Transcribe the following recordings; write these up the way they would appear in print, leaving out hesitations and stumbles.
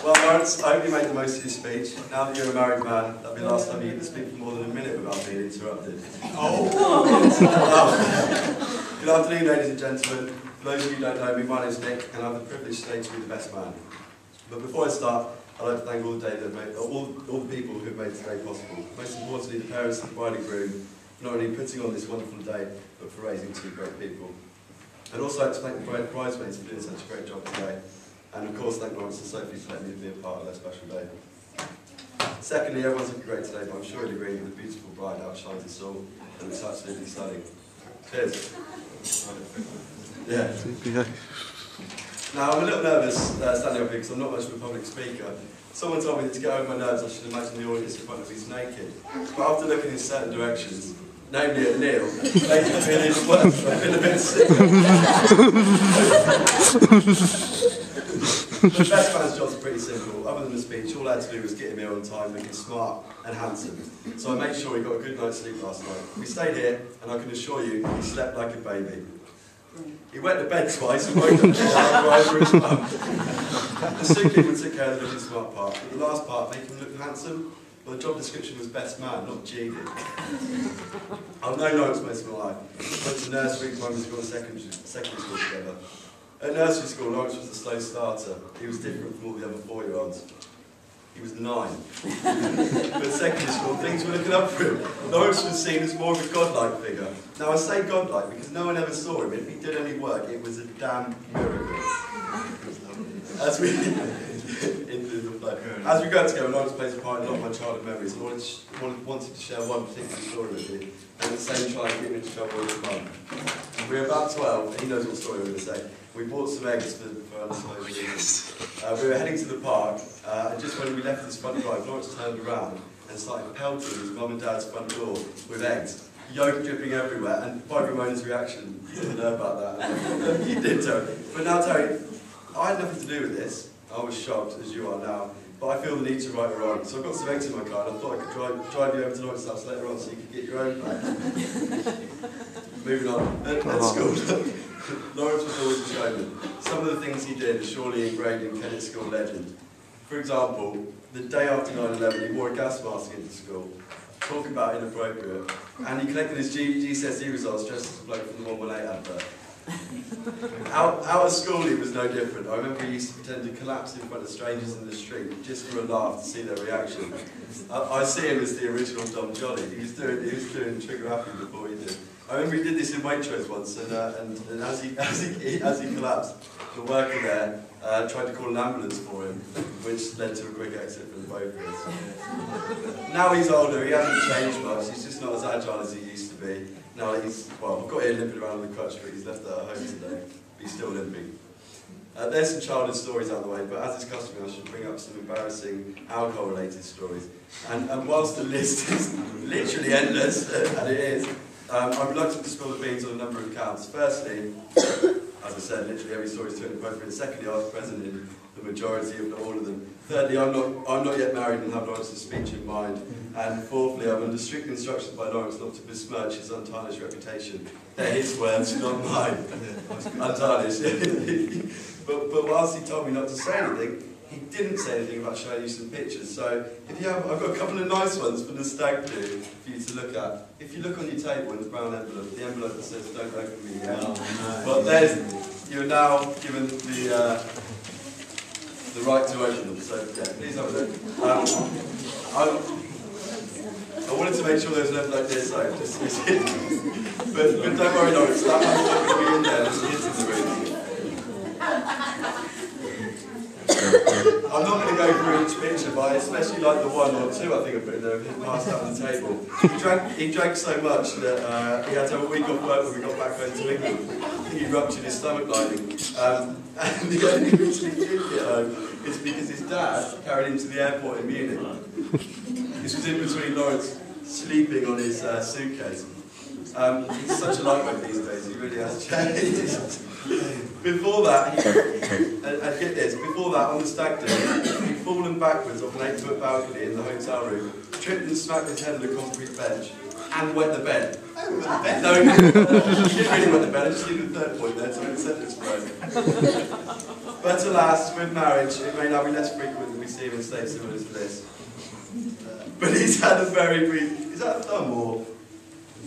Well, Lawrence, I hope you made the most of your speech. Now that you're a married man, that'll be the last time you get to speak for more than a minute without being interrupted. Oh! Good afternoon, ladies and gentlemen. For those of you who don't know me, my name's Nick, and I have the privilege today to be the best man. But before I start, I'd like to thank all the people who have made today possible. Most importantly, the parents and the bride and groom, for not only putting on this wonderful day, but for raising two great people. I'd also like to thank the bridesmaids for doing such a great job today. And of course, thank Lawrence and Sophie for letting me be a part of their special day. Secondly, everyone's looking great today, but I'm sure you'll agree that the beautiful bride outshines us all, and it's absolutely stunning. Cheers. Yeah. Now, I'm a little nervous standing up here because I'm not much of a public speaker. Someone told me that to get over my nerves, I should imagine the audience in front of me is naked. But after looking in certain directions, namely at Neil, making me feel even worse, I feel a bit sick. The best man's job's pretty simple. Other than the speech, all I had to do was get him here on time, looking smart and handsome. So I made sure he got a good night's sleep last night. We stayed here, and I can assure you, he slept like a baby. He went to bed twice and woke up over his mum. The sick people took care of the looking smart part, but the last part, making him look handsome, well, the job description was best man, not GD. I've known Lawrence most of my life. Went to nursery, primary school and secondary school together. At nursery school, Lawrence was a slow starter. He was different from all the other 4-year-olds. He was 9. But at secondary school, things were looking up for him. Lawrence was seen as more of a godlike figure. Now, I say godlike because no one ever saw him. If he did any work, it was a damn miracle. As we go together, Lawrence plays a part in a lot of my childhood memories, and wanted to share one particular story with you, and at the same time get him into trouble with his mum. We were about 12, and he knows what story we're going to say. We bought some eggs for undisclosed reasons. We were heading to the park, and just when we left this front drive, Lawrence turned around and started pelting his mum and dad's front door with eggs. Yolk dripping everywhere, and by Ramona's reaction, you didn't know about that. You did, Terry. But now, Terry, I had nothing to do with this. I was shocked, as you are now, but I feel the need to right it wrong. So I've got some eggs in my car, and I thought I could drive you over to Lawrence's house later on so you could get your own back. Moving on. At school, Lawrence was always a showman. Some of the things he did are surely ingrained in Kennett School legend. For example, the day after 9/11, he wore a gas mask into school. Talk about inappropriate. And he collected his GCSE results dressed as a bloke from the 118 advert. Out of school he was no different. I remember he used to pretend to collapse in front of strangers in the street just for a laugh to see their reaction. I see him as the original Dom Jolly. He was doing trigger happy before he did. I remember he did this in Waitrose once, and as he collapsed, the worker there tried to call an ambulance for him, which led to a quick exit for the both of us. Now he's older, he hasn't changed much. He's just not as agile as he used to be. Now he's, well, I've got him limping around on the crutch, but he's left that at home today. But he's still limping. There's some childhood stories out of the way, but as is customary, I should bring up some embarrassing alcohol-related stories. And whilst the list is literally endless, and it is, I'm reluctant to spill the beans on a number of counts. Firstly, as I said, literally every story is too inappropriate. Secondly, I was present in the majority, if not all of them. Thirdly, I'm not yet married and have Lawrence's speech in mind. And fourthly, I'm under strict instructions by Lawrence not to besmirch his untarnished reputation. They're his words, not mine. Untarnished. but whilst he told me not to say anything, he didn't say anything about showing you some pictures. So if you have, I've got a couple of nice ones for the stag do for you to look at. If you look on your table in the brown envelope, the envelope that says "Don't open me yet." Oh, no. Well, you're now given the right to open them. So yeah, please have a look. I wanted to make sure there was an envelope here, so just but don't worry, Lawrence, that one's not going to be in there. There's kids in the room. I'm not going to go through each picture, but I especially like the one or two I think I put in there of him passed out on the table. He drank so much that he had to have a week off work when we got back home to England. I think he ruptured his stomach lining. And the only reason he did get home is because his dad carried him to the airport in Munich. This was in between Lawrence sleeping on his suitcase. He's such a lightweight these days, he really has changed. Before that, and get this, before that, on the stag do, he'd fallen backwards off an 8-foot balcony in the hotel room, tripped and smacked his head on a concrete bench, and wet the bed. Oh, wet the bed? No, he didn't really wet the bed, I just gave him the third point there to make the sentence broke. But alas, with marriage, it may now be less frequent that we see him in states similar to this. But he's had a very brief... Is that a thumb or...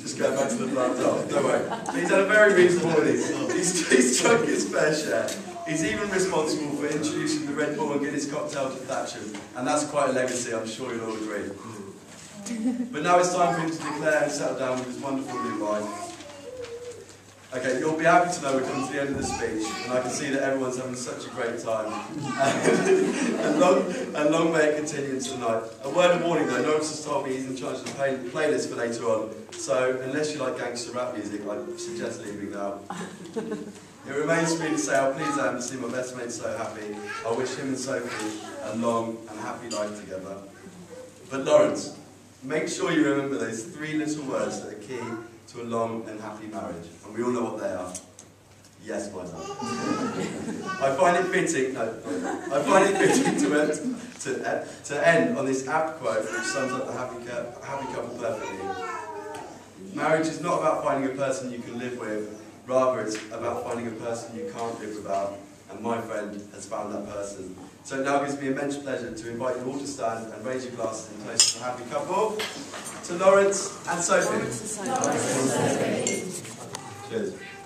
Just go back to the blood dog? Don't worry. He's had a very reasonable morning. He's drunk his fair share. He's even responsible for introducing the Red Bull and Guinness cocktail to Thatcham. And that's quite a legacy, I'm sure you'll all agree. But now it's time for him to declare and settle down with his wonderful new wife. Okay, you'll be happy to know we're coming to the end of the speech, and I can see that everyone's having such a great time. and long may it continue tonight. A word of warning though, Norris has told me he's in charge of the playlist for later on, so unless you like gangster rap music, I suggest leaving now. It remains for me to say how pleased I am to see my best mate so happy. I wish him and Sophie a long and happy life together. But Lawrence, make sure you remember those 3 little words that are key to a long and happy marriage. And we all know what they are. Yes, my love. I find it fitting to end on this apt quote which sums up the happy couple perfectly. Marriage is not about finding a person you can live with, rather it's about finding a person you can't live without. And my friend has found that person. So it now gives me immense pleasure to invite you all to stand and raise your glasses in toast to the happy couple, to Lawrence and Sophie. Cheers.